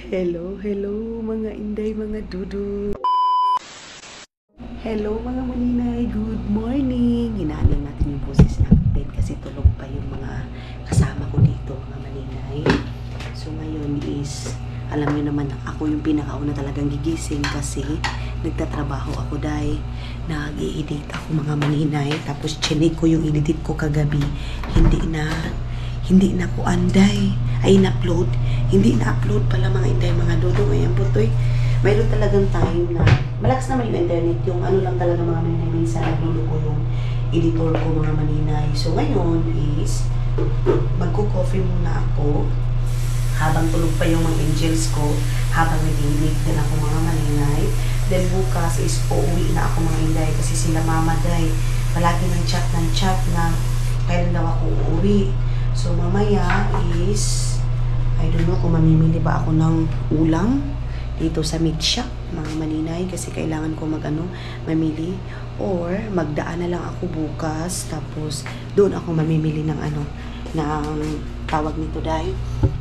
Hello, hello mga inday, mga dudu. Hello mga maninay, good morning. Hinaanan natin yung boses natin kasi tulog pa yung mga kasama ko dito, mga maninay. So ngayon is, alam niyo naman ako yung pinakauna talagang gigising kasi nagtatrabaho ako dahil nag-i-edit ako mga maninay. Tapos chinik ko yung edit ko kagabi. Hindi na ko anday ay in-upload. Hindi na-upload pala mga inday, mga dudong. Ayan po to'y mayroon talagang time na malakas naman yung internet. Yung ano lang talaga mga maninay, minsan nagulo ko yung editor ko mga maninay. So ngayon is magko-coffee muna ako habang tulog pa yung mga angels ko, habang nag-edit din ako mga maninay. Then bukas is uuwi na ako mga inday kasi sila mama day palagi ng chat na kailan daw ako uuwi. So mamaya is I don't know kung mamimili ba ako ng ulam dito sa meat shop mga maninay kasi kailangan ko mamili or magdaan na lang ako bukas tapos doon ako mamimili ng ng tawag nito dahil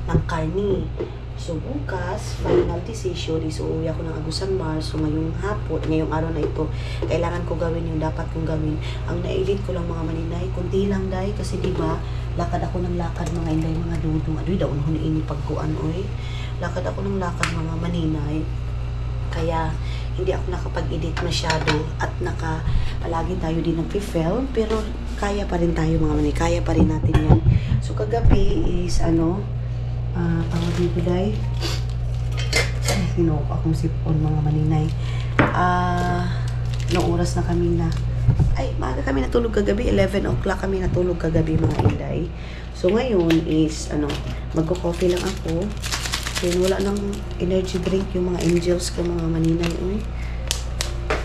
ng karni. So bukas final decision is uuwi ako ng Agusan Mars. So ngayong araw na ito kailangan ko gawin yung dapat kong gawin. Ang na-edit ko lang mga maninay kunti lang dahil kasi diba lakad ako ng lakad mga inday, mga dudong. Adoy daw nung ini pagkuan oy. Lakad ako ng lakad mga maninay. Kaya hindi ako nakapag-edit masyado at palagi tayo din nag-film pero kaya pa rin tayo mga maninay. Kaya pa rin natin yan. So kagabi is tawag dito day. Hinuok akong sipon mga maninay. Noong oras na kami na maaga kami natulog kagabi, 11 o'clock kami natulog kagabi mga inday. So ngayon is magko-coffee lang ako. Then wala nang energy drink yung mga angels ko mga maninay.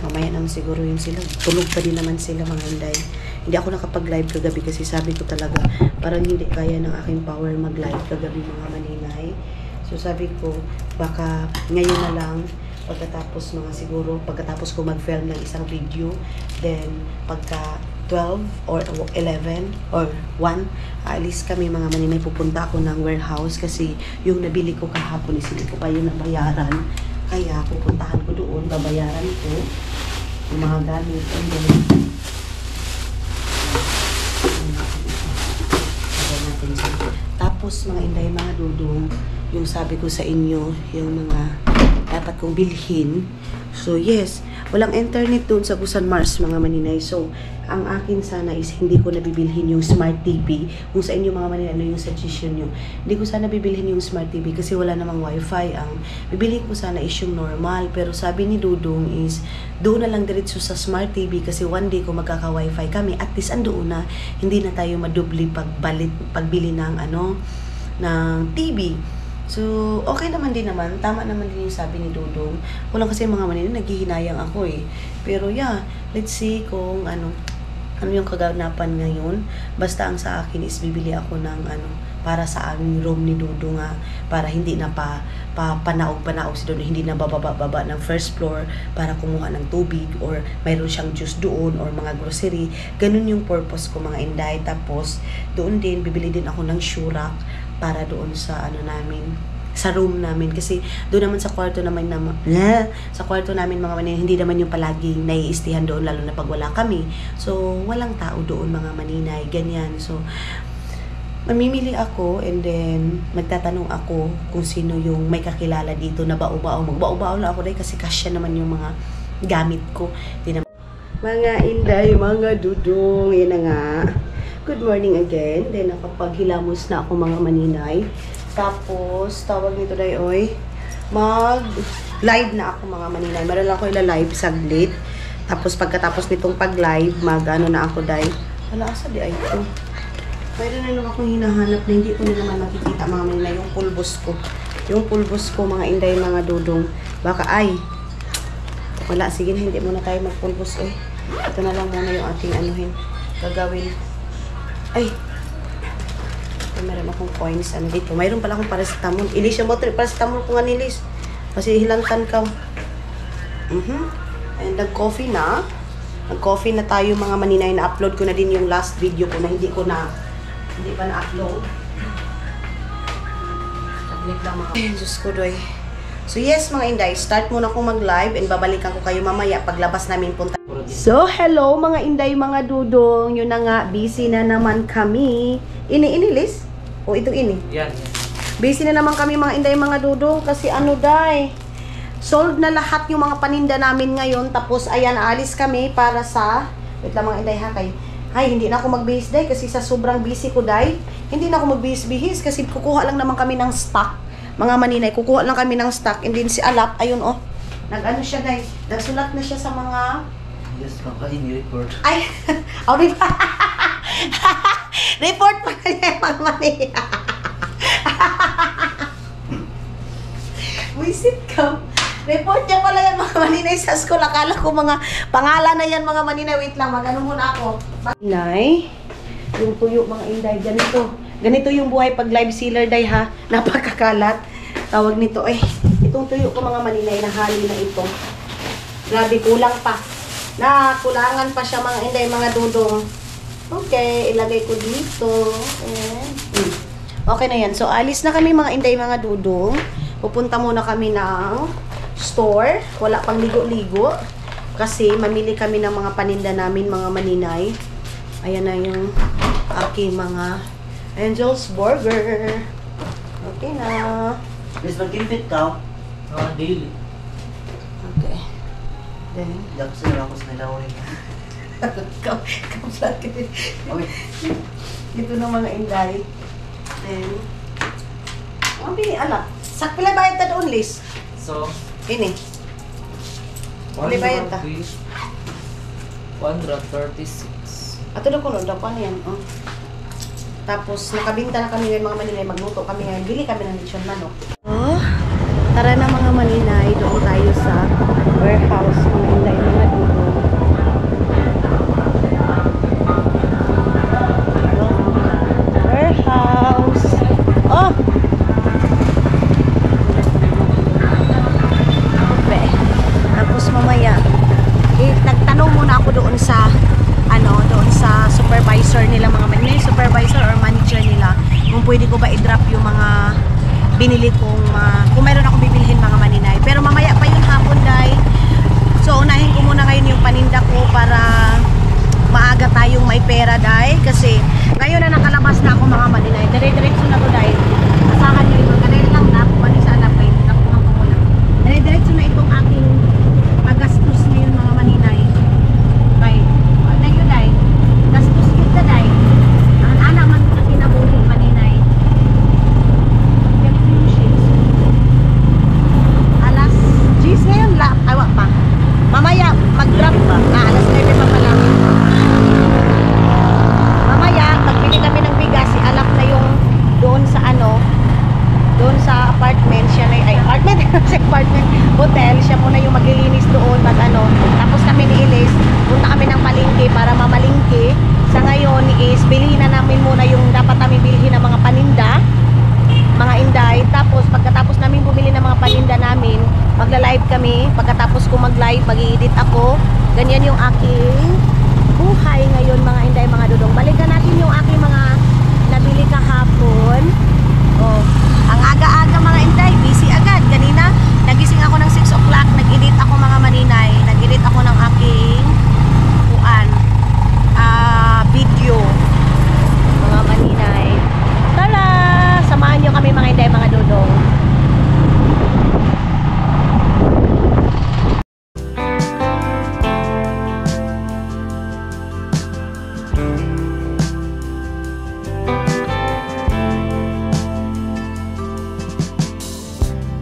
Mamaya naman siguro yun sila. Tulog pa din naman sila mga inday. Hindi ako nakapag-live kagabi kasi sabi ko talaga parang hindi kaya ng aking power mag-live kagabi mga maninay. So sabi ko baka ngayon na lang pagkatapos ko mag-film ng isang video, then pagka 12 or 11 or 1, alis kami mga maninay, pupunta ako ng warehouse kasi yung nabili ko kahapon is hindi ko pa yung nabayaran. Kaya pupuntahan ko doon, babayaran ko yung mga gamit. And then, tapos mga inday, mga dudong, yung sabi ko sa inyo, yung mga dapat kong bilhin. So yes, walang internet doon sa Agusan Mars mga maninay. So ang akin sana is hindi ko nabibilhin yung smart TV. Kung sa inyo mga maninay, yung suggestion nyo, hindi ko sana bibilhin yung smart TV kasi wala namang wifi. Ang bibilhin ko sana is yung normal. Pero sabi ni Dudong is doon na lang diretso sa smart TV kasi one day kung magkaka-wifi kami, at least andoon na, hindi na tayo madubli pagbili ng ng TV. So, okay naman din naman. Tama naman din yung sabi ni Dudong. Walang kasi mga maninay, naghihinayang ako eh. Pero yeah, let's see kung ano yung kaganapan ngayon. Basta ang sa akin is bibili ako ng para sa aming room ni Dudong para hindi na panaog si Dudong, hindi na bababa ng first floor para kumuha ng tubig or mayroon siyang juice doon or mga grocery. Ganun yung purpose ko mga inday. Tapos, doon din, bibili din ako ng shoe rack para doon sa sa room namin kasi doon naman sa kwarto namin mga maninay, hindi naman yung palaging naiistihan doon lalo na pag wala kami. So walang tao doon mga maninay, ganyan. So mamimili ako and then magtatanong ako kung sino yung may kakilala dito na magbao-bao lang ako dahil kasi kasya naman yung mga gamit ko. Mga inday, mga dudong, yan na nga. Good morning again. Then nakapaghilamos na ako mga maninay. Tapos tawag nito day mag-live na ako mga maninay. Meron lang ako ila-live saglit. Tapos pagkatapos nitong pag-live, na ako day. Wala asa di ay ito. Mayroon na naman akong hinahanap na hindi ko na naman makikita mga maninay. Yung pulbos ko. Yung pulbos ko mga inday, mga dudong. Baka wala, sige na, hindi muna tayo magpulbos Ito na lang muna yung ating gagawin. Meron akong coins dito. Mayroon pala akong paracetamol. Ilis yung bottle. Paracetamol ko nga nilis. Kasi hilantan ka. And nag-coffee na. Nag-coffee na tayo mga maninay. Na-upload ko na din yung last video ko na hindi pa na-upload. Tablet lang mga. Ay, Diyos ko doy. So yes mga Inday, start muna akong mag-live and babalikan ko kayo mamaya paglabas namin punta. So hello mga Inday, mga dudong. Yun na nga, busy na naman kami. Ini Liz? O ito ini? Yan. Busy na naman kami mga Inday, mga dudong. Kasi ano day, sold na lahat yung mga paninda namin ngayon. Tapos ayan, aalis kami para sa, wait lang mga Inday ha kay. Ay, hindi na ako mag-bihis day kasi sa sobrang busy ko day. Hindi na ako mag-bihis kasi kukuha lang naman kami ng stock. Mga maninay, kukuha lang kami ng stock. And then si Alap, ayun oh. Nag-ano siya day. Nagsulat na siya sa mga... Yes, kakain report. Ay, oh, report. Report pa na niya mga maninay. Wisit ka. Report niya pala yan mga maninay sa school. Akala ko mga pangalan na yan mga maninay. Wait lang, mag-ano muna ako. Maninay, yung tuyo mga Inday, ganito. Ganito yung buhay pag live sealer day ha. Napakakalat. Tawag nito eh. Itong tuyo ko mga maninay na hali na ito. Grabe, kulang pa. Kulangan pa siya mga Inday, mga dudong. Okay, ilagay ko dito. Ayan. Okay na yan. So, alis na kami mga Inday, mga dudong. Pupunta muna kami ng store. Wala pang ligo-ligo. Kasi mamili kami ng mga paninda namin, mga maninay. Ayan na yung aking mga Angel's Burger. Okay na. Please, mag-impit ka. Daily. Okay. Then, Dapat sa ako sa nilawin. Kamsat ka din. Ito na mga Inday. Then, ang pinialap. Sak pila bayad ta doon, Liz? So, Ini. Pila bayad ta? 136. Ato na ko nun, daw pa yan. Oh. Tapos, nakabinta na kami ng mga maninay. Magluto kami ngayon. Bili kami ng lechon manok. Oh, tara na mga maninay. Doon tayo sa warehouse. Mga Inday, mga dugo. Warehouse. Oh! Okay. Tapos mamaya, nagtanong muna ako doon sa doon sa supervisor nila mga maninay, supervisor or manager nila, kung pwede ko ba i-drop yung mga binili kong, kung meron akong bibilhin mga maninay. Pero mamaya pa yung hapon day. So unahin ko muna ngayon yung paninda ko para maaga tayong may pera day. Kasi ngayon na nakalabas na ako mga maninay. Dire-diretso na to day. Asahan nyo yung mga ganay lang na kung sa anak kayo. Dire-diretso na itong aking pagastos ngayon mga maninay. Bye. Day, gastos kita day. Ang anak man na kinabuhi paninay. Ganito yung shades. Alas 10 ngayon la. Awa pa. Mamaya, mag-drop ba? Alas 9 pa pala. Mamaya, magbili kami ng bigas. Si Alap na yung doon sa doon sa apartment. Siya na apartment. Sa apartment. Hotel. Siya muna yung maglilinis doon. Tapos kami ni Ilis. Punta kami ng palengke para mamalingke. Sa ngayon is bilhin na namin muna yung dapat namin bilhin ng mga paninda, mga Inday. Tapos pagkatapos namin bumili ng mga paninda namin, magla-live kami. Pagkatapos ko mag-live, mag-i-edit ako. Ganyan yung aking buhay ngayon mga Inday, mga dudong. Balikan natin yung aking mga nabili kahapon. Oh, ang aga-aga mga Inday, busy agad. Kanina nagising ako ng 6 o'clock, nag-edit ako mga maninay. Nag-edit ako ng aking video mga maninay. Tara! Samahan nyo kami mga Inday, mga dudong.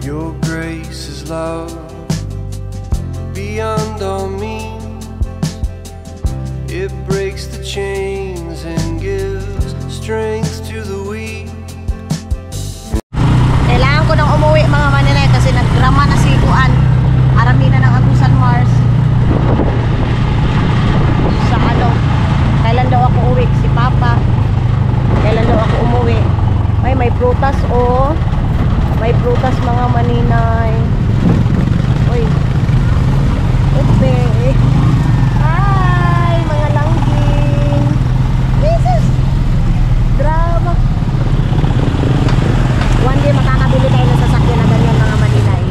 Your grace is love beyond all means. It breaks the chains and gives strength to the weak. Kailangan ko nang umuwi mga maninay kasi nagdrama na si Juan. Arami na ng Agusan Mars. Sa kailan daw ako uwi? Si Papa. Kailan daw ako umuwi? May prutas oh. May prutas mga maninay. Uy. Okay. Hi, mga langging. Jesus. Drama. One day makakabili tayo ng sasakyan na ganyan mga maninay.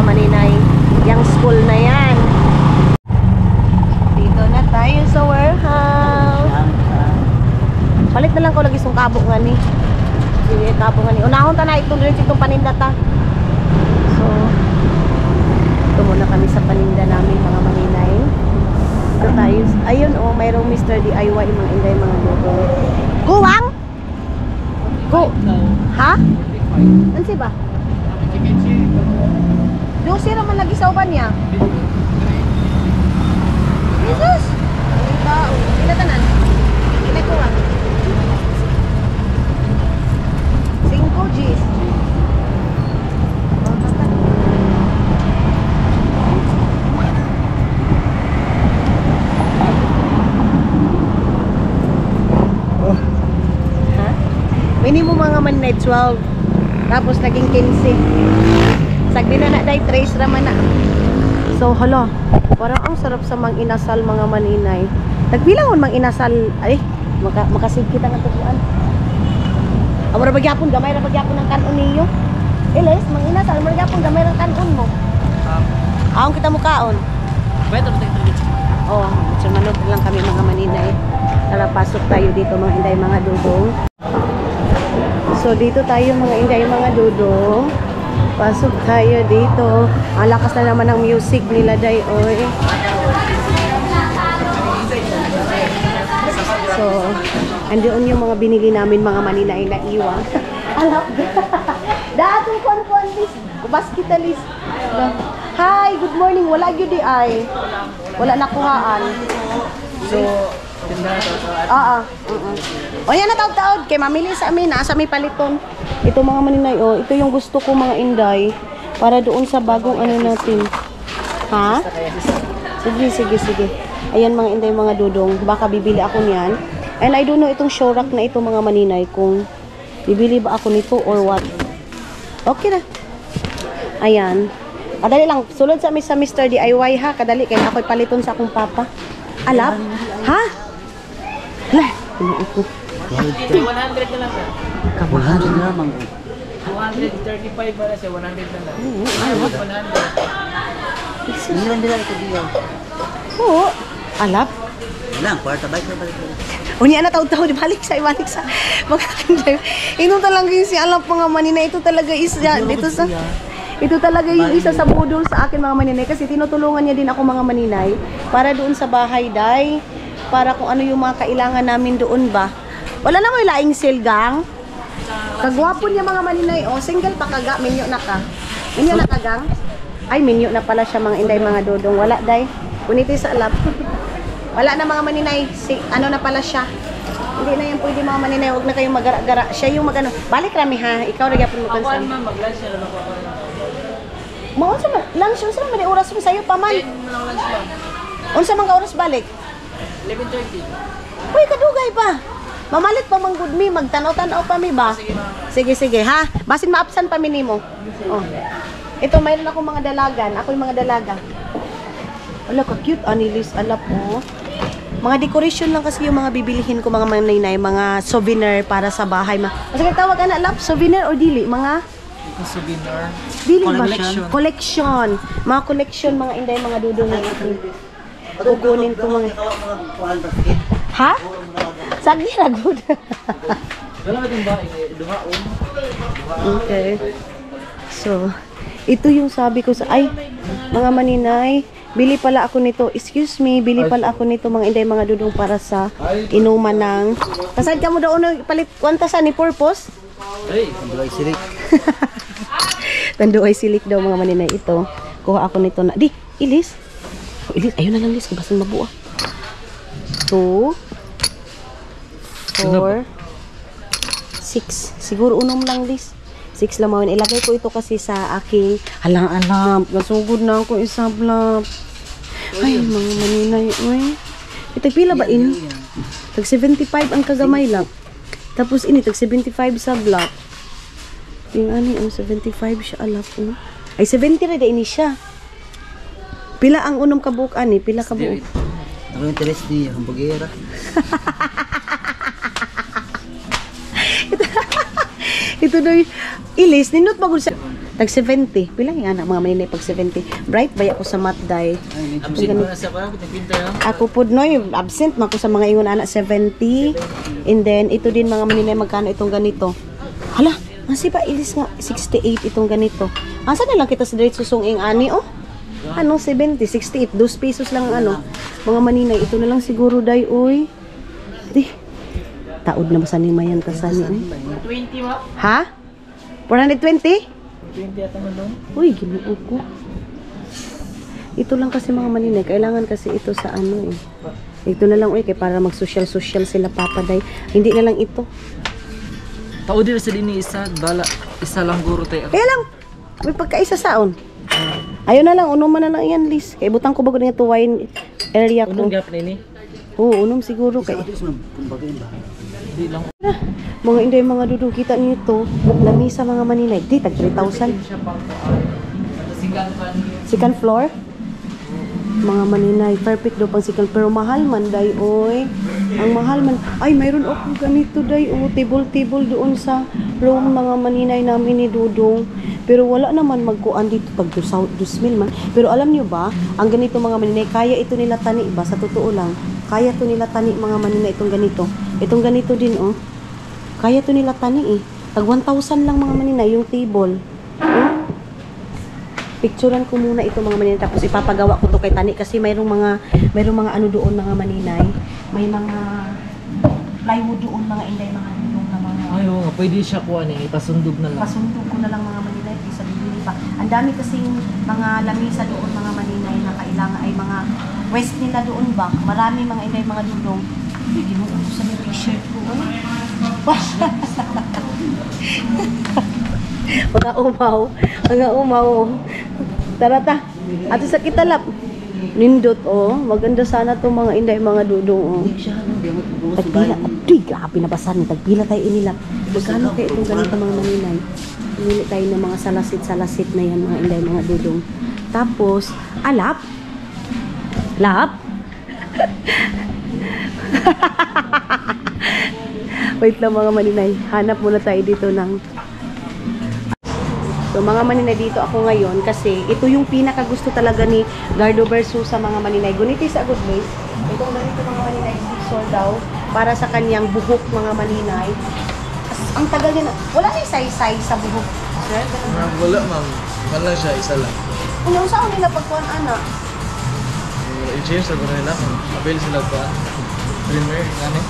maninay. Yung school na yan. Dito na tayo sa warehouse. Palit na lang ko lagi sung kabog nga ni. Sige, kabog nga ni. Unahon ta na itong diretso itong paninda ta. So, ito muna kami sa paninda namin mga maninay. Ito tayo. Ayun oh, mayroong Mr. DIY mga inday mga logo. Guwang? Go. Ha? Ano ba? Dosi raman lagi sa uban niya. Jesus! Ila tanan? Ila ko lang. 5 Gs. Ha? Minimum mga manay 12. Tapos naging 15. Sagdi na na day trace raman na. So hala, parang ang sarap sa mang inasal mga maninay. Tagbilangon mang inasal ay makasigkit ang tubuan. Amara bagyapon gamay ra bagyapon ang kanon niyo. Iles mang inasal amara bagyapon gamay ra kanon mo. Aong kita mo kaon. Beto na tayo. Oh, sumanod lang kami mga maninay. Tara pasok tayo dito mga inday mga dudong. So dito tayo mga inday mga dudong. Pasok tayo dito. Ang lakas na naman ng music nila day oy. So, andoon yung mga binili namin mga maninay na iwan. Alap. Daatong kon list. Basketalis. Hi, good morning. Wala gyud di ay. Wala nakuhaan. So, o yan na taod-taod kay mamili sa amin sa may paliton. Ito mga maninay oh, ito yung gusto ko mga inday para doon sa bagong ano natin. Ha? Sige. Ayan mga inday mga dudong, baka bibili ako niyan. And I don't know itong show rack na ito mga maninay kung bibili ba ako nito or what. Okay na. Ayan. Kadali lang, sulod sa Mr. DIY ha, kadali kay ako'y paliton sa akong papa. Alap? Ha? Lah, 100 na lang. 100 na lang. 235 pala siya, 100 na lang. 100. Hindi lang ito diyo. Oo. Alap? Wala, kwarta bike na balik. Unya na taw-taw ibalik sa mga kanday. Ito talaga yung si Alap mga maninay, ito talaga isa dito sa ito talaga yung isa sa budol sa akin mga maninay kasi tinutulungan niya din ako mga maninay para doon sa bahay day, para kung ano yung mga kailangan namin doon ba. Wala na mo yung laing silgang. Kagwapo niya mga maninay. O, single pa kaga. Minyo na ka. Minyo na kagang. Ay, minyo na pala siya mga inday mga dodong. Wala, day. Kuniti sa alap. Wala na mga maninay. Ano na pala siya. Hindi na yan pwede mga maninay. Huwag na kayong magara-gara. Siya yung magano. Balik rami ha. Ikaw rin yapon mo kansan. Ako mag-lunch na lang ako. Maon sa lunch. Unsa man may oras mo sa'yo pa man. 10 na lunch lang. Unsa man ka oras balik? 11:30. Uy, kadugay pa. Mamalit pa mang good me, magtanaw-tanaw pa mi ba? Sige ha. Basin ma-absent pa mi nimo. Oh. Ito mayroon ako mga dalagan. Ako yung mga dalaga. Ala ka cute anilis alap oh. Mga decoration lang kasi yung mga bibilihin ko mga maninay, mga souvenir para sa bahay. Sige tawag ana alap, souvenir or dili? Mga Souvenir. dili ba? Collection. Mga collection mga inday mga dudong na ito. Kukunin ko mga. Ha? Sagdi ra gud. Wala ba din ba duhaon? Okay. So, ito yung sabi ko sa ay mga maninay, bili pala ako nito. Excuse me, bili pala ako nito mga inday mga dudong para sa inuman ng. Kasad ka mo daw no palit kwanta sa ni purpose? Hey, Tanduay Silik. Tanduay Silik daw mga maninay ito. Kuha ako nito na. Di, ilis. Oh, ilis, ayun na lang ilis, basin mabuo. 2 4 6 siguro unom lang this 6 lang mawin ilagay ko ito kasi sa aking halang-alam nasugod na ako isablap ay mga maninay uy ito pila ba ini tag 75 ang kagamay lang tapos ini tag 75 sa block yung ani 75 siya alap ay 70 ra ini siya pila ang unom ka buok ani pila ka buok Ako yung teres niya, hambugera. Ito daw ilis, nindot magod sa tag 70. Pila nga na mga maninay pag 70. Bright baya ko sa math day. Absent mo na sa parang pinta yun. Ako pod noy absent man ko sa mga ingon anak 70. And then ito din mga maninay magkano itong ganito. Hala, masi pa ilis nga 68 itong ganito. Asa na lang kita sa diretso sunging ani oh. Ano 70, 68, 2 pesos lang ano. Mga maninay ito na lang siguro day oy. Di. Taod na masaning mayan kasani eh. 20 ba? Ha? 420? 20 ata mo doon. Uy, ginuog ko. Ito lang kasi mga maninay. Kailangan kasi ito sa ano eh. Ito na lang uy, kaya para mag-social-social sila papaday. Hindi na lang ito. Tao din sa dini isa, bala, isa lang guro tayo. Kaya lang, may pagkaisa saon. Ayun na lang, unom man na lang yan, Liz. Kaya butang ko bago na ito wine area ko. Unong gap na ini? Oo, unom siguro. Kaya. Hindi lang. Mga inday, mga dudong kita nito. Lamisa mga maninay. Di, tag 3,000. Second floor? Mga maninay. Perfect daw pang second. Pero mahal man, day, oy. Ang mahal man. Ay, mayroon ako ganito, day. Oh, table doon sa room mga maninay namin ni Dudong. Pero wala naman magkuan dito pag 2,000 man. Pero alam nyo ba, ang ganito mga maninay, kaya ito nila tani ba? Sa totoo lang, kaya to nila tani mga maninay itong ganito. Itong ganito din, oh. Kaya to nila tani eh. Tag 1,000 lang mga maninay yung table. Oh. Picturean ko muna ito mga maninay tapos ipapagawa ko to kay tani kasi mayroong mga ano doon mga maninay. May mga plywood doon mga inday mga dudong na mga. Ay, oo nga, pwede siya kuha niya, ipasundog na lang. Pasundog ko na lang mga maninay sa bibili pa. Ang dami kasing mga lamisa doon mga maninay na kailangan ay mga west nila doon ba. Marami mga inday mga dudong. Hindi mo ito sa may t-shirt ko. Mga umaw. Tara ta. Ato sa kitalap. Nindot oh. Maganda sana to mga inday mga dudong oh. Tagpila. Aduy, grabe na basan. Tagpila tayo inilap. Magkano kayo itong ganito mga maninay? Pumili tayo ng mga salasit na yan mga inday mga dudong. Tapos, alap. Lap. Wait lang mga maninay. Hanap muna tayo dito ng so mga maninay dito ako ngayon kasi ito yung pinaka gusto talaga ni Gardo Versus sa mga maninay. Gunitis a good place. Itong ganito mga maninay sold daw para sa kanyang buhok mga maninay. Ang tagal niya na. Wala na size sa buhok. Sir? Wala ma'am. Wala siya, isa lang. Yung saan nila pagkuhan anak? I-change na ba nila? Avail sila pa. Trimmer, gani.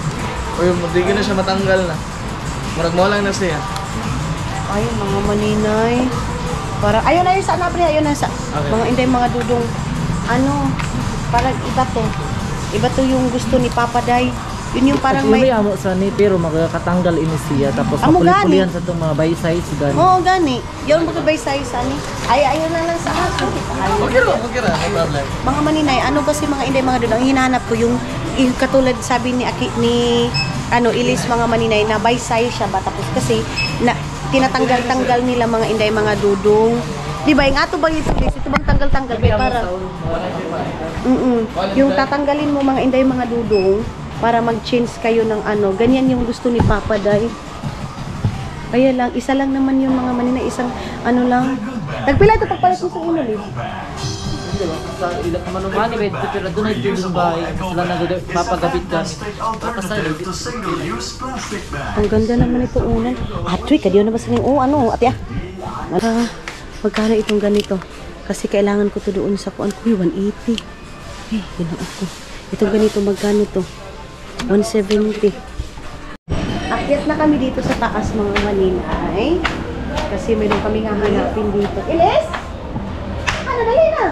O yung hindi na siya matanggal na. Marag mo lang na siya. Ay, mga maninay. Para, ayun na yun sa anabri, ayun na sa Okay. mga inday, mga dudong. Ano, parang iba to. Iba to yung gusto ni Papa Day. Yun yung parang May may... amo sa ni pero magkatanggal ini siya tapos Amo mapulit-pulihan gani. sa itong mga by size gani. Oo, gani. Yun mo ba size, ani? Ay, ayun na lang sa akin. Okay ra, no problem. Mga maninay, ano ba si mga inday, mga dudong? Ang hinahanap ko yung katulad sabi ni Ilis mga maninay na by size siya ba? Tapos kasi, na, tinatanggal-tanggal nila mga inday, mga dudong. Di ba, yung ato bang ito, Liz? Ito bang tanggal-tanggal? Para, yung tatanggalin mo mga inday, mga dudong, para mag-change kayo ng ano. Ganyan yung gusto ni Papa Day. Kaya lang, isa lang naman yung mga maninay, isang ano lang. Tagpila ito pagpalit mo sa ino, Liz? Sa ilang manumani ba ito pero doon ay tulong bahay sila papagabit gamit. Papasay Ang ganda naman ito unan. Atoy, kadiyo na ba sa oh, ano, ate ah. Magkano itong ganito? Kasi kailangan ko to doon sa kuan ko, 180. Eh, ginawa ko. Itong ganito, magkano to? 170. Akyat na kami dito sa taas mga maninay. Kasi meron kami hahanapin dito. Ilis! Ano, dali na!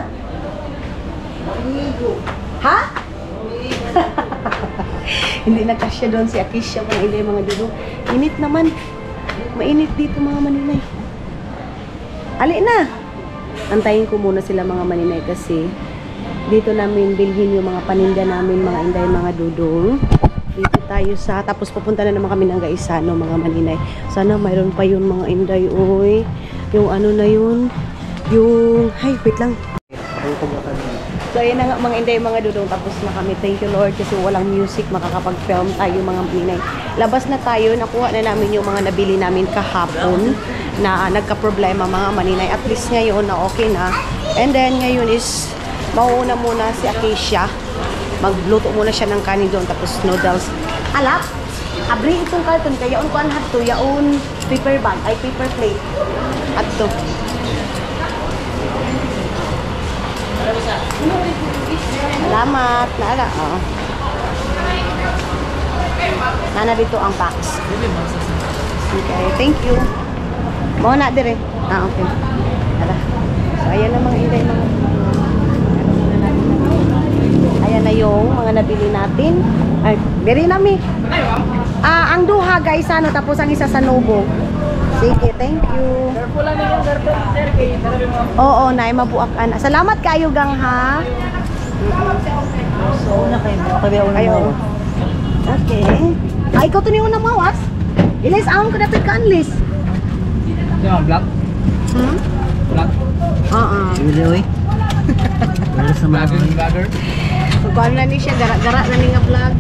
Ha? Hindi na kasya doon si Akisha mga ilay mga dudong. Init naman. Mainit dito mga maninay. Ali na! Antayin ko muna sila mga maninay kasi dito namin bilhin yung mga paninda namin mga inday mga dudong. Dito tayo sa, tapos pupunta na naman kami ng Gaisano mga maninay. Sana mayroon pa yun mga inday. Uy, yung ano na yun. Yung, ay wait lang. So ayan na nga mga Inday, mga dudong, tapos na kami. Thank you Lord kasi walang music, makakapag-film tayo mga maninay. Labas na tayo, nakuha na namin yung mga nabili namin kahapon na nagka-problema mga maninay. At least ngayon na okay na. And then ngayon is mauuna muna si Acacia. Magluto muna siya ng kanin doon, tapos noodles. Alap, abri itong karton kaya yaon ko anhat to, yaon paper bag, ay paper plate. At to. Salamat. Naala. Oh. Nana dito ang box. Okay, thank you. Mo na dire. Okay. Tara. So ayan na mga Inday, mga. Ayan na yung mga nabili natin. Ay, diri nami. Ang duha guys ano, tapos ang isa sa Nobo. Sige, thank you. Careful lang yung staircase. Oo, nay mabuakan. Salamat kayo gang ha. So, na kayo. Ayo. Okay. Ay, ikaw to ni unang mawas. Ilis ang ko dapat ka unlis. Ito yung vlog? Vlog? Oo. Really, wala sa mga vlogger? So, kung na ni siya, gara-gara na ni nga vlog.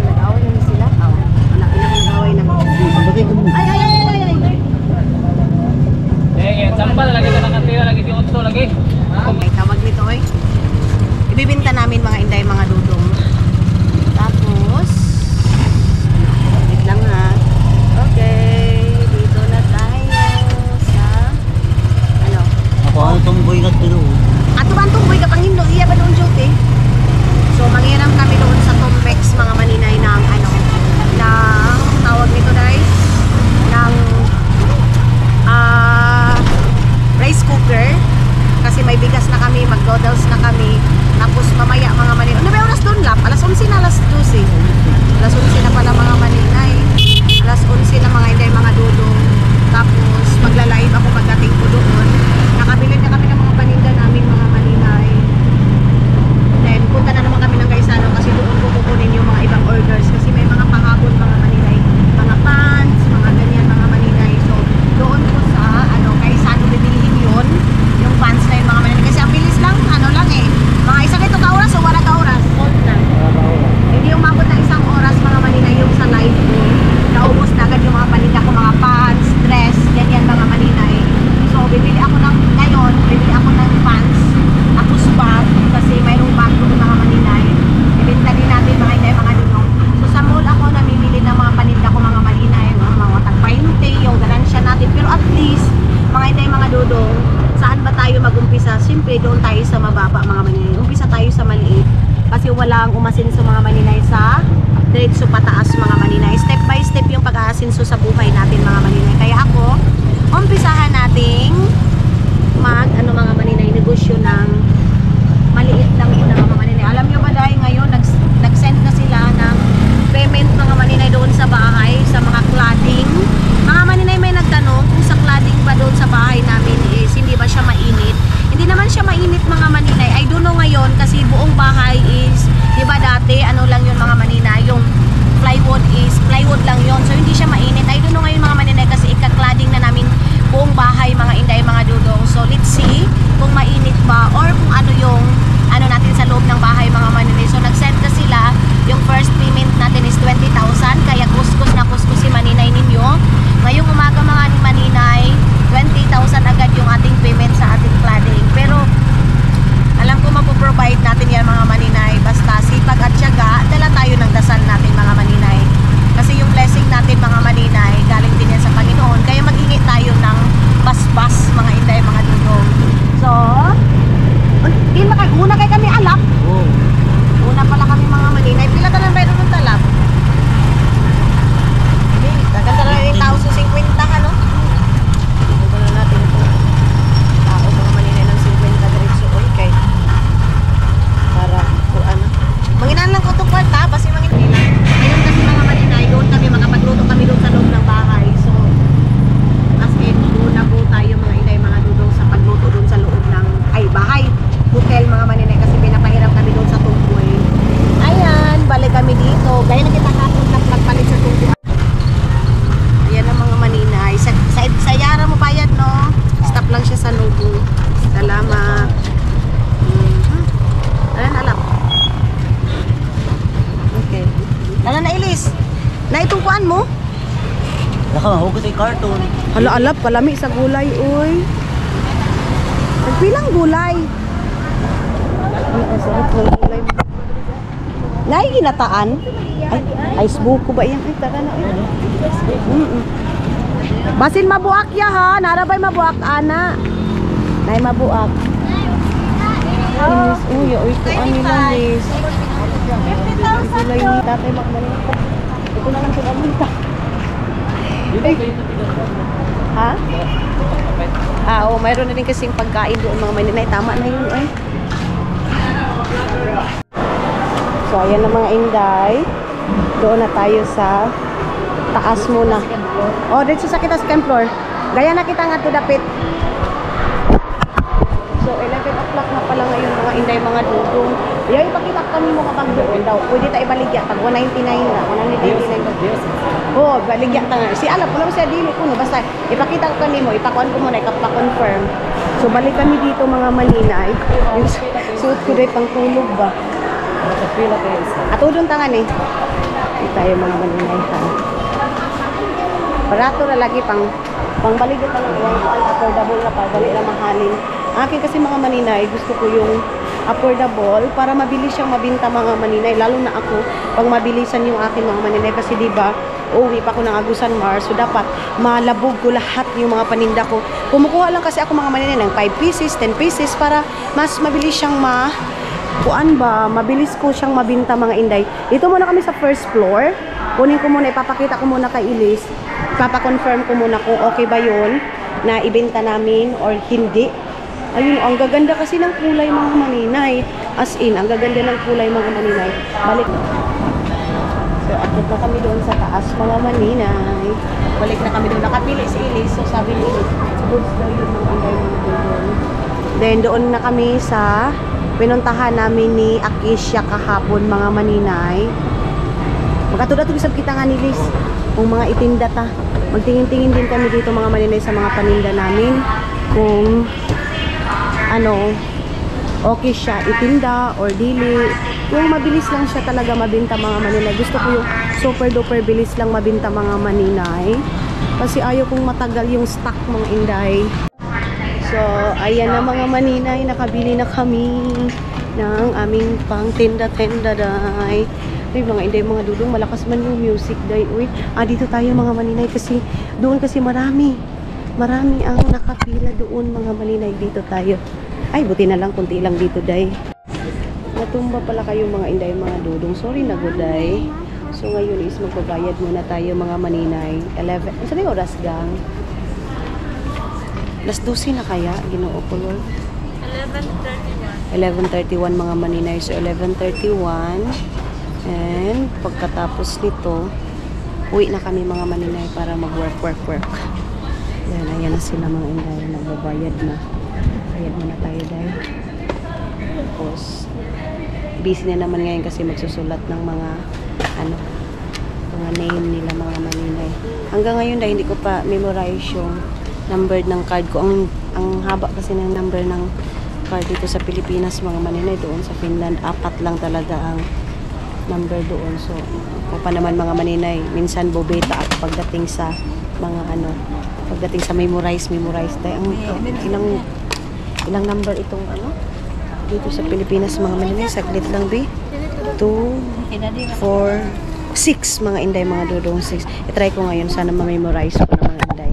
Nag-away na ni sila. Wala, nag-away na. Ay. Sampal lagi ka nakatira, lagi si Otso lagi. May tawag nito eh. Ibibinta namin mga Inday, mga dudong. Tapos, wait lang ha. Okay, dito na tayo sa, ano? Ako ang tumboy ka tulo. Ato ba ang tumboy ka pang hindo? Iya ba doon duty? So, manghiram kami doon sa Tombex, mga maninay ng, ano, ng, tawag nito guys, ng, rice cooker. Kasi may bigas na kami, mag-noodles na kami. Tapos mamaya mga maninay. Ano ba oras doon lap? Alas 11 na, alas 12. Alas 11 na pala mga maninay. Alas 11 na mga Inday, mga dudong. Tapos magla-live ako pagdating ko doon. Nakabili na kami ng mga paninda namin mga maninay. Then punta na naman kami ng Gaisano kasi doon ko kukunin yung mga ibang orders. Kasi may mga panghabon mga maninay. Mga pants, mga ganyan mga maninay. So doon ko sa ano, Gaisano bibilihin yun. Yung pants na yung mga maninay. Kasi ang bilis lang, ano lang eh. Mga isa nito ka oras o wala ka oras? Hindi umabot na isang oras mga maninay yung sa live ko. Naubos na agad yung mga paninda ko, mga pants, dress, ganyan mga maninay. So bibili ako ng, ngayon, bibili ako ng pants. Tapos bag, kasi mayroong bag ko ng mga maninay. Ibinta din natin mga Inday, mga dunong. So sa mall ako namimili ng mga paninda ko mga maninay. Mga tag-20, yung ganansya natin. Pero at least, mga Inday, mga dudong, saan ba tayo mag-umpisa? Siyempre, doon tayo sa mababa mga maninay. Umpisa tayo sa maliit. Kasi walang umasinso mga maninay sa diretso pataas mga maninay. Step by step yung pag-aasinso sa buhay natin mga maninay. Kaya ako, umpisahan nating ano mga maninay, negosyo ng maliit lang muna mga maninay. Alam nyo ba dahil ngayon, nag-send na sila ng payment mga maninay doon sa bahay, sa mga cladding. Mga maninay may nagtanong kung sa cladding ba doon sa bahay namin is hindi ba siya mainit. Hindi naman siya mainit mga maninay. I don't know ngayon kasi buong bahay is, di ba dati, ano lang yun mga maninay, yung plywood lang yun. So hindi siya mainit. I don't know ngayon mga maninay kasi ika-cladding na namin buong bahay mga Inday, mga dudong. So let's see kung mainit ba or kung ano yung ano natin sa loob ng bahay mga maninay. So nag-send na sila. Yung first payment natin is 20,000. Kaya kuskus na kuskus si maninay ninyo. Ngayong umaga mga maninay, 20,000 agad yung ating payment sa ating cladding. Pero alam ko mapoprovide natin yan mga maninay. Basta sipag at syaga, dala tayo ng dasal natin mga maninay. Kasi yung blessing natin mga maninay, galing din Carton. Hala, alap, palami sa gulay, uy. Nagpilang gulay. Ang sarap ng gulay. Nay, ginataan? Ay, ice buko ba yan? Ay, tara na. Basin mabuak ya ha. Narabay mabuak, ana. Nay, mabuak. Linis, uy, uy, ito ang nilang lis. Gulay ni tatay makmanin ko. Ito na lang sa kamunta. Ha? Oo, mayroon na din kasing pagkain doon mga maninay. Tama na yun eh. So, ayan na mga inday. Doon na tayo sa taas muna. Oh, dito sa kita second floor. Gaya na kita nga to dapit. So, 11 o'clock na pala ngayon mga inday, mga dudong. Yaw, ipakita kami mo kapag doon daw. Pwede tayo baligya. Pag 199 na. 199 na. Oo, baligya ta nga. Si Alap, wala mo siya dili ko. No? Basta, ipakita ko kami mo. Ipakuan ko muna. Ipapa-confirm. So, balik kami dito mga maninay. Yung suot ko rin pang tulog ba? At udon tangan eh. Dito tayo mga maninay. Barato na lagi pang baligya ka lang. Affordable na pa. Balik na mahalin. Akin kasi mga maninay, gusto ko yung affordable para mabilis siyang mabinta mga maninay. Lalo na ako, pag mabilisan yung akin mga maninay. Kasi diba, uuwi pa ako ng Agusan Mars. So dapat malabog ko lahat yung mga paninda ko. Kumukuha lang kasi ako mga maninay ng 5 pieces, 10 pieces para mas mabilis siyang mabilis ko siyang mabinta mga inday. Dito muna kami sa first floor. Kunin ko muna, ipapakita ko muna kay Elise. Ipapakonfirm ko muna kung okay ba yun na ibenta namin or hindi. Ayun, ang gaganda kasi ng kulay mga maninay. As in, ang gaganda ng kulay mga maninay. Balik. So, akit na kami doon sa taas mga maninay. Balik na kami doon. Nakapili si Elise. So, sabi ni Elise, goods daw yun mga inday mga doon. Then, doon na kami sa pinuntahan namin ni Akisha kahapon mga maninay. Magkatuda-tuloy sa kita nga ni Liz. Kung mga itinda ta. Magtingin-tingin din kami dito mga maninay sa mga paninda namin. Kung okay siya itinda or dili. Yung mabilis lang siya talaga mabinta mga maninay. Gusto ko yung super duper bilis lang mabinta mga maninay. Kasi ayaw kong matagal yung stock mga inday. So, ayan na mga maninay, nakabili na kami ng aming pang tinda-tenda day. Ay, mga inday, mga dudong, malakas man yung music day. Uy, dito tayo mga maninay kasi doon kasi marami ang nakapila doon mga maninay. Dito tayo. Ay, buti na lang, kunti lang dito day. Natumba pala kayo mga inday, mga dudong. Sorry na good day. So, ngayon is magbabayad muna tayo mga maninay. 11, saan yung oras gang? Alas 12 na kaya, Ginoo ko Lord. 11:31 mga maninay. So 11:31 and pagkatapos nito uwi na kami mga maninay para mag-work. Ayan na sila mga inday, nagbabayad na. Bayad muna tayo dahil. Tapos busy na naman ngayon kasi magsusulat ng mga mga name nila mga maninay. Hanggang ngayon dahil hindi ko pa memorize yung number ng card ko. Ang haba kasi ng number ng card dito sa Pilipinas mga maninay. Doon sa Finland 4 lang talaga ang number doon. So kung pa naman mga maninay, minsan bobeta ako pagdating sa mga pagdating sa memorize tayo. Ilang number itong dito sa Pilipinas mga maninay. Saglit lang 2, 4, 6 mga inday, mga dudong 6. I-try ko ngayon, sana ma-memorize ko na mga inday.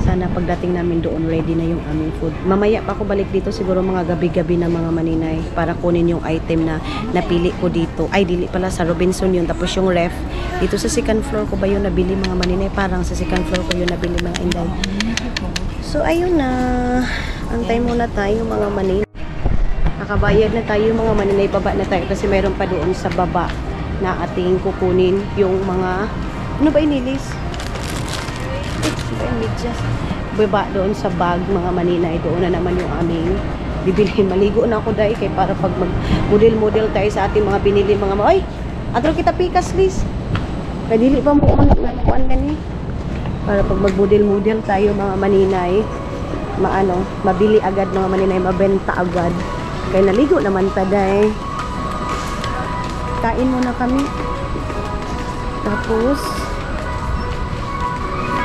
Sana pagdating namin doon ready na yung aming food. Mamaya pa ako balik dito siguro mga gabi-gabi na mga maninay para kunin yung item na napili ko dito. Ay, dili pala sa Robinson yun. Tapos yung ref dito sa second floor ko ba yun nabili mga maninay? Parang sa second floor ko yun nabili mga inday. So ayun na, antay muna tayo mga maninay. Nakabayad na tayo mga maninay, baba na tayo kasi mayroon pa doon sa baba na ating kukunin yung mga ba inilis? Medyas. Baba doon sa bag mga maninay, doon na naman yung aming bibilhin. Maligo na ako dahil kay para pag mag-model tayo sa ating mga binili mga ay, atro kita pikas Liz. Kaya dili pa mo kuan gani. Para pag mag-model tayo mga maninay, mabili agad mga maninay, mabenta agad. Kaya naligo naman ta dahil. Kain muna kami. Tapos,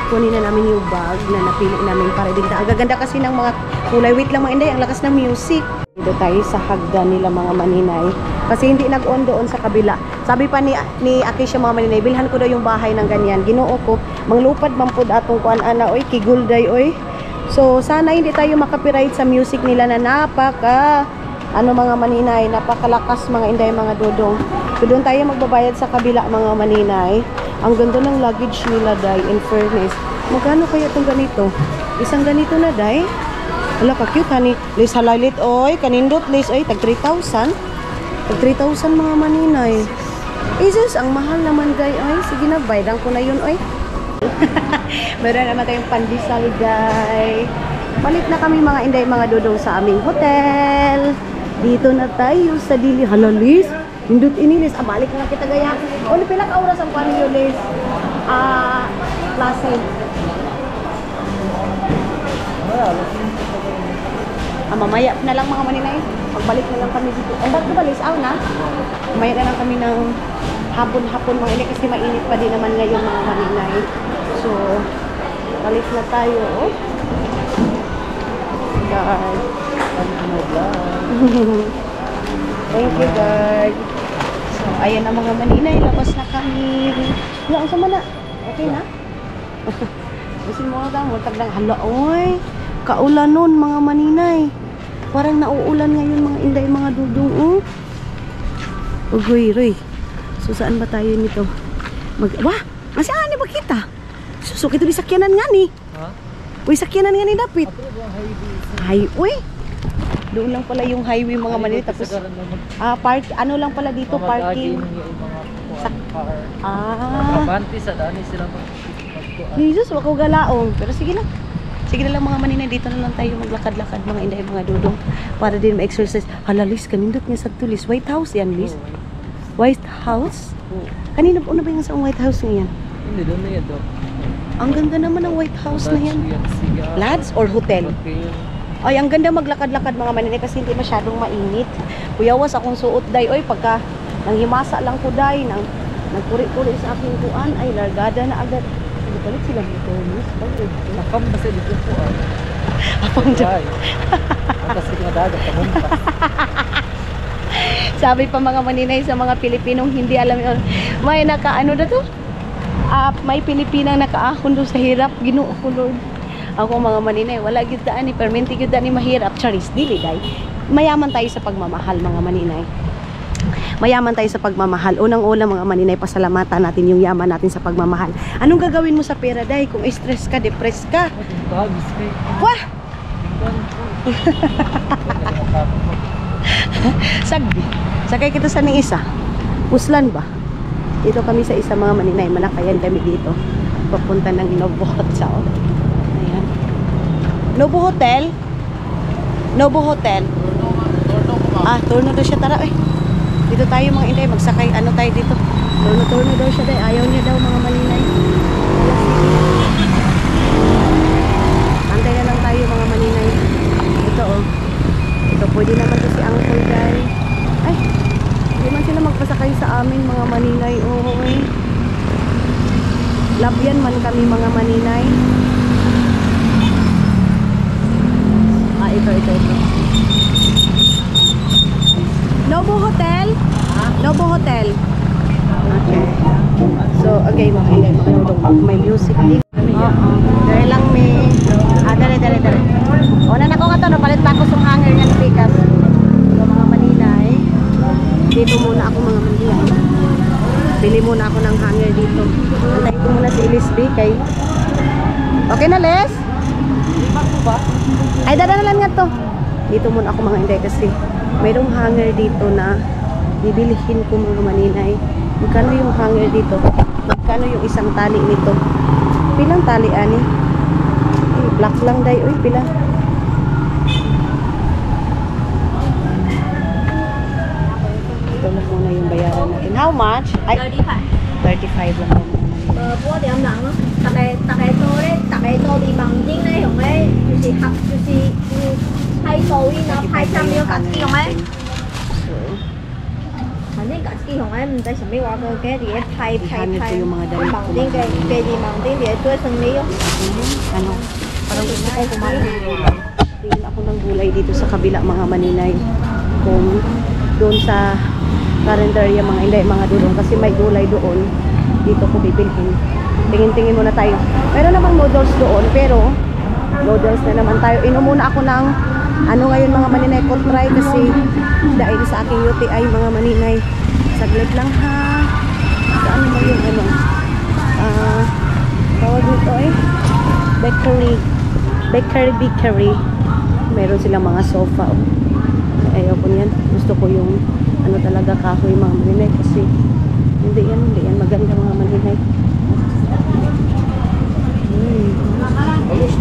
kunin na namin yung bag na napili namin para din. Ang gaganda kasi ng mga kulay. Wait lang mga Inday, ang lakas ng music. Dito tayo sa hagdan nila mga maninay. Kasi hindi nag-on doon sa kabila. Sabi pa ni Akisha mga maninay, bilhan ko daw yung bahay ng ganyan. Ginoo ko, manglupad mampud atong kuan ana oy, kigulday oy. So sana hindi tayo makapiright sa music nila na napaka mga maninay, napakalakas mga Inday mga dodong. So doon tayo magbabayad sa kabila mga maninay. Ang ganda ng luggage nila day, in fairness. Magkano kaya itong ganito? Isang ganito na day? Wala ka cute honey. Lis halalit oy, kanindot lis oy, tag 3,000. Tag 3,000 mga maninay. Jesus, ang mahal naman day oy. Sige na, bayaran ko na yun oy. Meron naman tayong pandesal day. Balik na kami mga Inday mga dodong sa aming hotel. Dito na tayo sa Dili Halalis. Hindut inilis, balik na kita gaya. O, pila ka oras ang kuha ninyo, Liz? Klase. Mamaya na lang mga maninay. Pagbalik na lang kami dito. Ang ba't ba, Liz? Na? Mamaya na lang kami ng hapon-hapon mga inay kasi mainit pa din naman ngayon mga maninay. So, balik na tayo. Oh. God. Thank you, God. Ayan na mga maninay, labas na kami. Wala, ang sama na. Okay na? Busin mo nga mo, taglang hala, oy. Kaulan nun, mga maninay. Parang nauulan ngayon, mga Inday, mga dudong, oh. Ugoy, Roy. So, saan ba tayo nito? Wah! Masaan ba kita? Susuk, ito di sakyanan nga ni. Ha? Uy, sakyanan nga ni Dapit. Highway. Doon lang pala yung highway mga maninay. Tapos, ano lang pala dito, parking. Kabanti sa daan sila Jesus, wako galaong. Pero sige lang. Sige na lang mga maninay, dito na lang tayo maglakad-lakad mga Inday, mga dudong. Para din ma-exercise. Hala, Liz, kanindot nga sa tulis. White House yan, Liz. White House? Kanina po na ba yung sa White House na yan? Hindi, doon na yan, Dok. Ang ganda naman ng White House na yan. Lads or hotel? Ay, ang ganda maglakad-lakad mga maninay kasi hindi masyadong mainit. Kuyawas akong suot day. Oy, pagka nanghimasa lang ko day, nagkuri-kuri sa aking kuan, ay largada na agad. Balik sila dito, Miss. Nakam kasi dito po. Apang dyan. Atas kita dagat, pamunta. Sabi pa mga maninay sa mga Pilipinong hindi alam yun. May nakaano na to? May Pilipinang nakaahon doon sa hirap. Ginoo ko, Lord. Ako mga maninay, wala gyud daan ni perminti gyud ni mahirap. Charis, dili day. Mayaman tayo sa pagmamahal mga maninay. Mayaman tayo sa pagmamahal. Unang-una mga maninay, pasalamatan natin yung yaman natin sa pagmamahal. Anong gagawin mo sa pera day kung stress ka, depressed ka? Wah! Sagdi. Sakay kita sa ning isa. Puslan ba? Dito kami sa isa mga maninay, malakayan kami dito. Papunta ng Novo Hotel. Ayan. Novo Hotel? Novo Hotel? Turno daw siya, tara eh. Dito tayo mga Inday, magsakay, ano tayo dito? Turno daw siya day, ayaw niya daw mga maninay. Antay na lang tayo mga maninay. Ito oh. Ito pwede naman to si Uncle Day. Ay, hindi man sila magpasakay sa amin mga maninay. Oy. Labyan man kami mga maninay. Ito. Novo Hotel? Novo Hotel. Okay. So, okay, mga Inday, mga dudong. May music din. Dali lang may... Dali. Una na ko nga to, napalit pa ako sa hanger niya ng pick-up. So, mga maninay. Dito muna ako mga maninay. Bili muna ako ng hanger dito. Antayin ko muna si Elisby kay... Okay na, Les? Ay, dadalan nga to. Dito muna ako mga Inday kasi mayroong hanger dito na bibilihin ko mga maninay. Magkano yung hanger dito? Magkano yung isang tali nito? Pilang tali ani? Black lang day. Uy, pila? Ito na muna yung bayaran natin. How much? Ay, 35 lang yan. Bố thì âm nặng lắm. Tại cái tô thì bằng tiếng này không ấy, thì học thì hay tô đi nó 200 nhiêu cả tiếng ấy. nên cả khi hồng em tay sắm mấy quả cơ cái thì thay Ihanap ko yung mga damit ko, bằng tiếng mga cái gì bằng tiếng thì tôi sân lý không Ano? Parang gusto ko kumain ng gulay. Tingin ako ng gulay dito sa kabila mga maninay. Kung doon sa Carinderia mga hindi, mga doon. Kasi may gulay doon. Dito ko bibilhin. Tingin-tingin muna tayo. Meron namang noodles doon. Pero, noodles na naman tayo. Inom muna ako ng ano ngayon mga maninay. Try kasi dahil sa aking UTI mga maninay. Saglit lang ha. Saan mo yung ano? Tawag dito bakery. Meron silang mga sofa. Ayaw ko niyan. Gusto ko yung ano talaga kahoy mga maninay kasi hindi yan maganda mga maninay.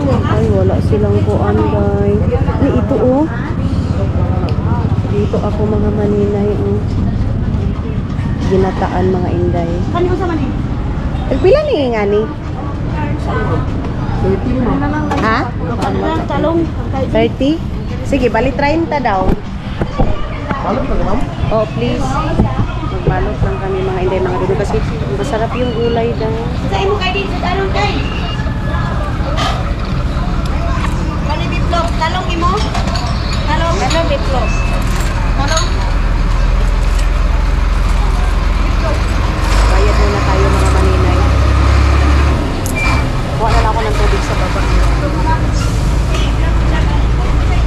Ay, wala silang kuan guy. Ni ito dito ako mga maninay ginataan mga inday. Kani ko sa manin? Pila ni ngani? Ha? talong 30? Sige, bali 30 daw. Balot ka ma'am? Oh, please. Magbalot lang kami mga inday, mga dulo kasi masarap yung gulay daw. sa imo kay din sa talong kay kani bitlog talong imo talong bitlog talong Bayad muna tayo mga maninay. Kuha na lang ako ng tubig sa baba.